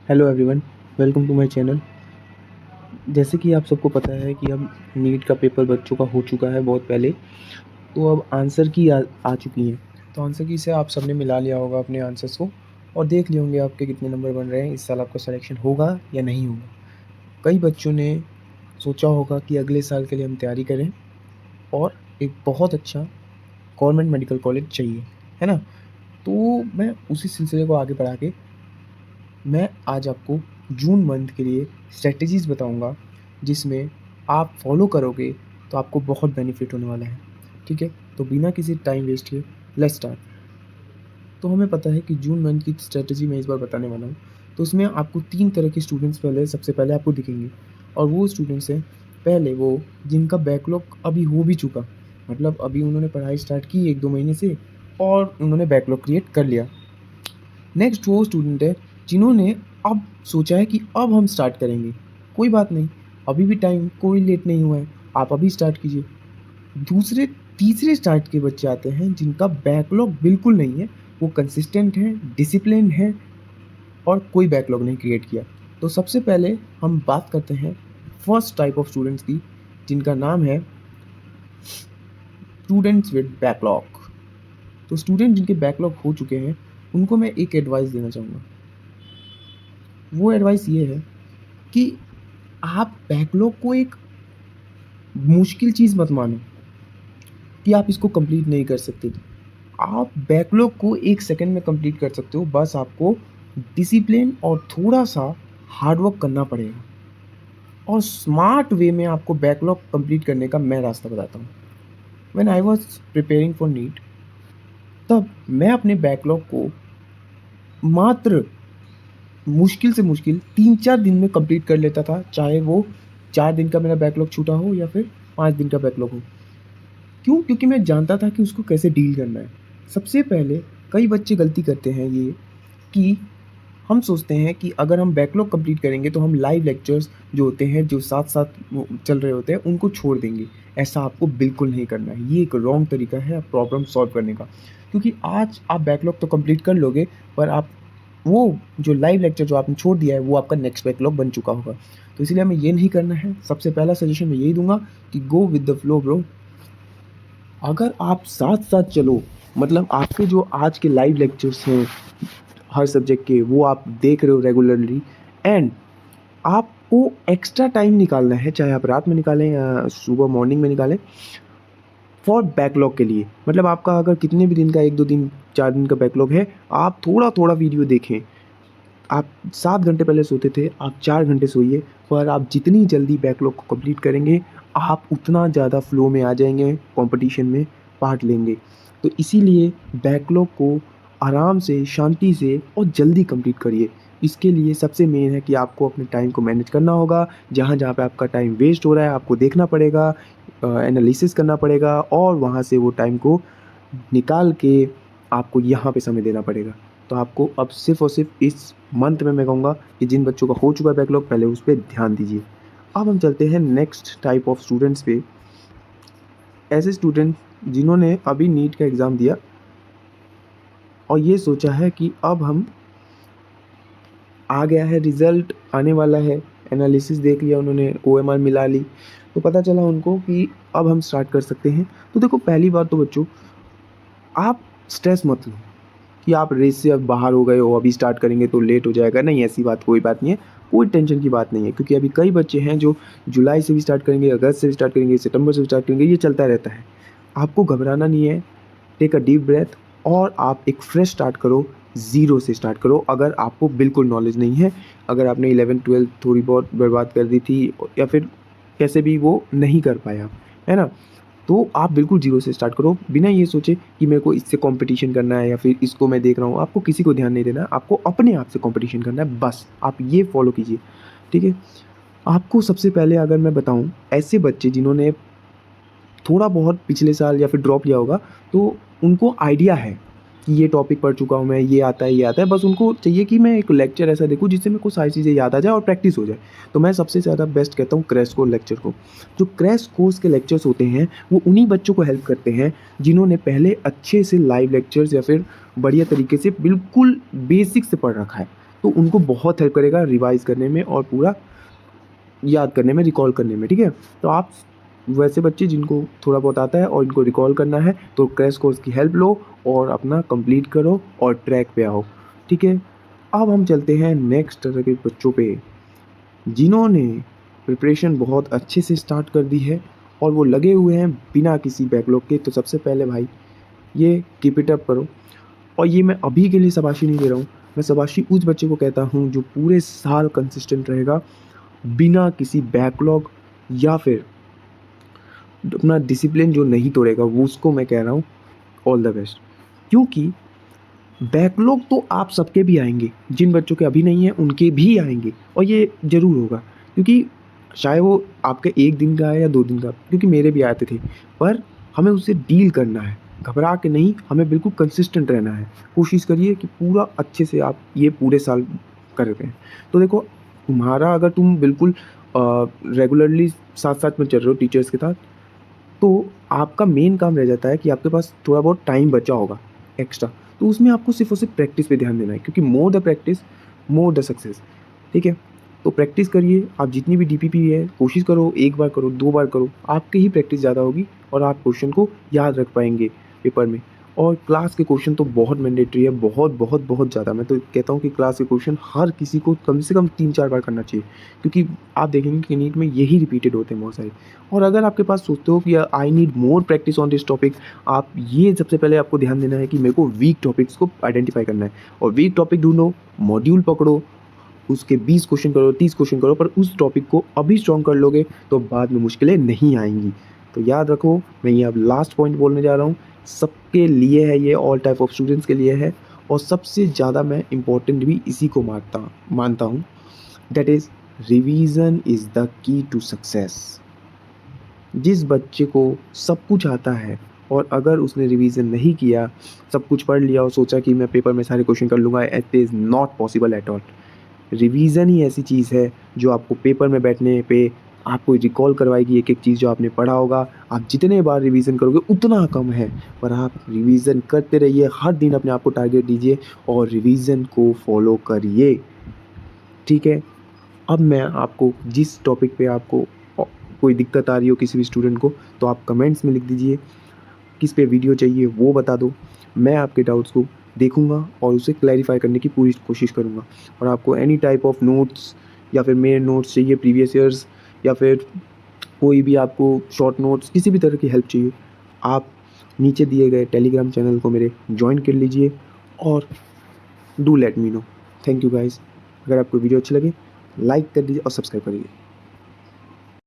Hello everyone, welcome to my channel. जैसे कि आप सबको पता है कि अब नीट का पेपर बच्चों का हो चुका है बहुत पहले। तो अब आंसर की आ चुकी हैं। तो आंसर की से आप सबने मिला लिया होगा अपने आंसर्स को और देख लिए होंगे आपके कितने नंबर बन रहे हैं, इस साल आपका सिलेक्शन होगा या नहीं होगा। कई बच्चों ने सोचा होगा कि अगले साल के लिए हम तैयारी करें और एक बहुत अच्छा गवर्नमेंट मेडिकल कॉलेज चाहिए, है ना। तो मैं उसी सिलसिले को आगे बढ़ा के मैं आज आपको जून मंथ के लिए स्ट्रेटजीज़ बताऊंगा, जिसमें आप फॉलो करोगे तो आपको बहुत बेनिफिट होने वाला है। ठीक है, तो बिना किसी टाइम वेस्ट किए लेट्स स्टार्ट। तो हमें पता है कि जून मंथ की स्ट्रेटजी मैं इस बार बताने वाला हूँ। तो उसमें आपको 3 तरह के स्टूडेंट्स सबसे पहले आपको दिखेंगे। और वो स्टूडेंट्स हैं, पहले वो जिनका बैकलॉग अभी हो भी चुका, मतलब अभी उन्होंने पढ़ाई स्टार्ट की 1-2 महीने से और उन्होंने बैकलॉग क्रिएट कर लिया। नेक्स्ट वो स्टूडेंट है जिन्होंने अब सोचा है कि अब हम स्टार्ट करेंगे। कोई बात नहीं, अभी भी टाइम कोई लेट नहीं हुआ है, आप अभी स्टार्ट कीजिए। दूसरे तीसरे स्टार्ट के बच्चे आते हैं जिनका बैकलॉग बिल्कुल नहीं है, वो कंसिस्टेंट हैं, डिसिप्लिन हैं और कोई बैकलॉग नहीं क्रिएट किया। तो सबसे पहले हम बात करते हैं फर्स्ट टाइप ऑफ स्टूडेंट्स की, जिनका नाम है स्टूडेंट्स विद बैकलॉग। तो स्टूडेंट जिनके बैकलॉग हो चुके हैं उनको मैं एक एडवाइस देना चाहूँगा। वो एडवाइस ये है कि आप बैकलॉग को एक मुश्किल चीज़ मत मानो कि आप इसको कंप्लीट नहीं कर सकते। आप बैकलॉग को 1 सेकंड में कंप्लीट कर सकते हो, बस आपको डिसिप्लिन और थोड़ा-सा हार्ड वर्क करना पड़ेगा। और स्मार्ट वे में आपको बैकलॉग कंप्लीट करने का मैं रास्ता बताता हूँ। When I was preparing for NEET, तब मैं अपने बैकलॉग को मात्र मुश्किल से मुश्किल 3-4 दिन में कंप्लीट कर लेता था, चाहे वो 4 दिन का मेरा बैकलॉग छूटा हो या फिर 5 दिन का बैकलॉग हो। क्यों? क्योंकि मैं जानता था कि उसको कैसे डील करना है। सबसे पहले कई बच्चे गलती करते हैं ये कि हम सोचते हैं कि अगर हम बैकलॉग कंप्लीट करेंगे तो हम लाइव लेक्चर्स जो होते हैं, जो साथ-साथ वो चल रहे होते हैं, उनको छोड़ देंगे। ऐसा आपको बिल्कुल नहीं करना है। ये एक रॉन्ग तरीका है प्रॉब्लम सॉल्व करने का। क्योंकि आज आप बैकलॉग तो कंप्लीट कर लोगे, पर आप वो जो लाइव लेक्चर जो आपने छोड़ दिया है, वो आपका नेक्स्ट बैकलॉग बन चुका होगा। तो इसलिए हमें ये नहीं करना है। सबसे पहला सजेशन मैं यही दूँगा कि go with the flow bro. अगर आप साथ-साथ चलो, मतलब आपके जो आज के लाइव लेक्चर्स हैं हर सब्जेक्ट के, वो आप देख रहे हो रेगुलरली एंड आपको एक्स्ट्रा टाइम निकालना है, चाहे आप रात में निकालें या सुबह मॉर्निंग में निकालें, फॉर बैकलॉग के लिए। मतलब आपका अगर कितने भी दिन का 1-2 दिन 4 दिन का बैकलॉग है, आप थोड़ा-थोड़ा वीडियो देखें। आप 7 घंटे पहले सोते थे, आप 4 घंटे सोइए, पर आप जितनी जल्दी बैकलॉग को कंप्लीट करेंगे, आप उतना ज़्यादा फ्लो में आ जाएँगे, कॉम्पिटिशन में पार्ट लेंगे। तो इसीलिए बैकलॉग को आराम से, शांति से और जल्दी कंप्लीट करिए। इसके लिए सबसे मेन है कि आपको अपने टाइम को मैनेज करना होगा। जहाँ-जहाँ पे आपका टाइम वेस्ट हो रहा है, आपको देखना पड़ेगा, एनालिसिस करना पड़ेगा और वहाँ से वो टाइम को निकाल के आपको यहाँ पे समय देना पड़ेगा। तो आपको अब सिर्फ़ और सिर्फ़ इस मंथ में मैं कहूँगा कि जिन बच्चों का हो चुका है बैकलॉग, पहले उस पे ध्यान दीजिए। अब हम चलते हैं नेक्स्ट टाइप ऑफ स्टूडेंट्स पे। ऐसे स्टूडेंट जिन्होंने अभी नीट का एग्ज़ाम दिया और ये सोचा है कि अब हम आ गया है, रिज़ल्ट आने वाला है, एनालिसिस देख लिया उन्होंने, ओएमआर मिला ली, तो पता चला उनको कि अब हम स्टार्ट कर सकते हैं। तो देखो, पहली बात तो बच्चों, आप स्ट्रेस मत लो कि आप रेस से अब बाहर हो गए हो, अभी स्टार्ट करेंगे तो लेट हो जाएगा। नहीं, ऐसी बात कोई बात नहीं है, कोई टेंशन की बात नहीं है, क्योंकि अभी कई बच्चे हैं जो जुलाई से भी स्टार्ट करेंगे, अगस्त से भी स्टार्ट करेंगे, सितंबर से भी स्टार्ट करेंगे, ये चलता रहता है। आपको घबराना नहीं है। टेक अ डीप ब्रेथ और आप एक फ्रेश स्टार्ट करो, ज़ीरो से स्टार्ट करो। अगर आपको बिल्कुल नॉलेज नहीं है, अगर आपने 11th-12th थोड़ी बहुत बर्बाद कर दी थी या फिर कैसे भी वो नहीं कर पाया, है ना? तो आप बिल्कुल ज़ीरो से स्टार्ट करो, बिना ये सोचे कि मेरे को इससे कॉम्पिटिशन करना है या फिर इसको मैं देख रहा हूँ। आपको किसी को ध्यान नहीं देना है, आपको अपने आप से कॉम्पिटिशन करना है, बस आप ये फॉलो कीजिए, ठीक है? आपको सबसे पहले अगर मैं बताऊँ, ऐसे बच्चे जिन्होंने थोड़ा बहुत पिछले साल या फिर ड्रॉप लिया होगा, तो उनको आइडिया है कि ये टॉपिक पढ़ चुका हूँ मैं, ये आता है, ये आता है। बस उनको चाहिए कि मैं एक लेक्चर ऐसा देखूँ जिससे मेरे को सारी चीज़ें याद आ जाए और प्रैक्टिस हो जाए। तो मैं सबसे ज़्यादा बेस्ट कहता हूँ क्रैश कोर्स लेक्चर को। जो क्रैश कोर्स के लेक्चर्स होते हैं, वो उन्हीं बच्चों को हेल्प करते हैं जिन्होंने पहले अच्छे से लाइव लेक्चर्स या फिर बढ़िया तरीके से बिल्कुल बेसिक से पढ़ रखा है। तो उनको बहुत हेल्प करेगा रिवाइज़ करने में और पूरा याद करने में, रिकॉल करने में, ठीक है। तो आप वैसे बच्चे जिनको थोड़ा बहुत आता है और इनको रिकॉल करना है तो क्रैश कोर्स की हेल्प लो और अपना कंप्लीट करो और ट्रैक पे आओ, ठीक है। अब हम चलते हैं नेक्स्ट तरह के बच्चों पे जिन्होंने प्रिपरेशन बहुत अच्छे से स्टार्ट कर दी है और वो लगे हुए हैं बिना किसी बैकलॉग के। तो सबसे पहले भाई ये कीप इट अप करो। और ये मैं अभी के लिए शाबाशी नहीं दे रहा हूँ, मैं शाबाशी उस बच्चे को कहता हूँ जो पूरे साल कंसिस्टेंट रहेगा बिना किसी बैकलॉग या फिर अपना डिसिप्लिन जो नहीं तोड़ेगा, वो उसको मैं कह रहा हूँ ऑल द बेस्ट। क्योंकि बैकलॉग तो आप सबके भी आएंगे, जिन बच्चों के अभी नहीं है उनके भी आएंगे और ये ज़रूर होगा, क्योंकि चाहे वो आपके 1 दिन का है या 2 दिन का, क्योंकि मेरे भी आते थे। पर हमें उससे डील करना है, घबरा के नहीं, हमें बिल्कुल कंसिस्टेंट रहना है। कोशिश करिए कि पूरा अच्छे से आप ये पूरे साल कर रहे हैं। तो देखो, तुम्हारा अगर तुम बिल्कुल रेगुलरली साथ-साथ में चल रहे हो टीचर्स के साथ, तो आपका मेन काम रह जाता है कि आपके पास थोड़ा बहुत टाइम बचा होगा एक्स्ट्रा, तो उसमें आपको सिर्फ और सिर्फ प्रैक्टिस पे ध्यान देना है, क्योंकि more the practice more the success, ठीक है। तो प्रैक्टिस करिए, आप जितनी भी डीपीपी है कोशिश करो, 1 बार करो, 2 बार करो, आपकी ही प्रैक्टिस ज़्यादा होगी और आप क्वेश्चन को याद रख पाएंगे पेपर में। और क्लास के क्वेश्चन तो बहुत मैंडेटरी है, बहुत बहुत बहुत ज़्यादा। मैं तो कहता हूँ कि क्लास के क्वेश्चन हर किसी को कम से कम 3-4 बार करना चाहिए, क्योंकि आप देखेंगे कि नीट में यही रिपीटेड होते हैं बहुत सारे। और अगर आपके पास सोचते हो कि I need more practice on this topic, आप ये सबसे पहले आपको ध्यान देना है कि मेरे को वीक टॉपिक्स को आइडेंटिफाई करना है और वीक टॉपिक ढूंढो, मॉड्यूल पकड़ो, उसके 20 क्वेश्चन करो, 30 क्वेश्चन करो, पर उस टॉपिक को अभी स्ट्रॉन्ग कर लोगे तो बाद में मुश्किलें नहीं आएंगी। तो याद रखो, मैं ये अब लास्ट पॉइंट बोलने जा रहा हूँ, सबके लिए है ये, ऑल टाइप ऑफ स्टूडेंट्स के लिए है और सबसे ज़्यादा मैं इम्पोर्टेंट भी इसी को मानता हूँ, that is revision is the key to success. जिस बच्चे को सब कुछ आता है और अगर उसने रिवीजन नहीं किया, सब कुछ पढ़ लिया और सोचा कि मैं पेपर में सारे क्वेश्चन कर लूँगा, it is not possible at all. Revision ही ऐसी चीज़ है जो आपको पेपर में बैठने पे आपको रिकॉल करवाएगी एक एक चीज़ जो आपने पढ़ा होगा। आप जितने बार रिवीजन करोगे उतना कम है, पर आप रिवीजन करते रहिए, हर दिन अपने आप को टारगेट दीजिए और रिवीजन को फॉलो करिए, ठीक है। अब मैं आपको जिस टॉपिक पे आपको कोई दिक्कत आ रही हो किसी भी स्टूडेंट को, तो आप कमेंट्स में लिख दीजिए, किस पे वीडियो चाहिए वो बता दो, मैं आपके डाउट्स को देखूंगा और उसे क्लैरिफाई करने की पूरी कोशिश करूंगा। और आपको एनी टाइप ऑफ नोट्स या फिर मेरे नोट्स चाहिए प्रीवियस ईयर्स, या फिर कोई भी आपको शॉर्ट नोट्स, किसी भी तरह की हेल्प चाहिए, आप नीचे दिए गए टेलीग्राम चैनल को मेरे ज्वाइन कर लीजिए और do let me know. Thank you guys. अगर आपको वीडियो अच्छी लगे लाइक कर दीजिए और सब्सक्राइब कर दीजिए।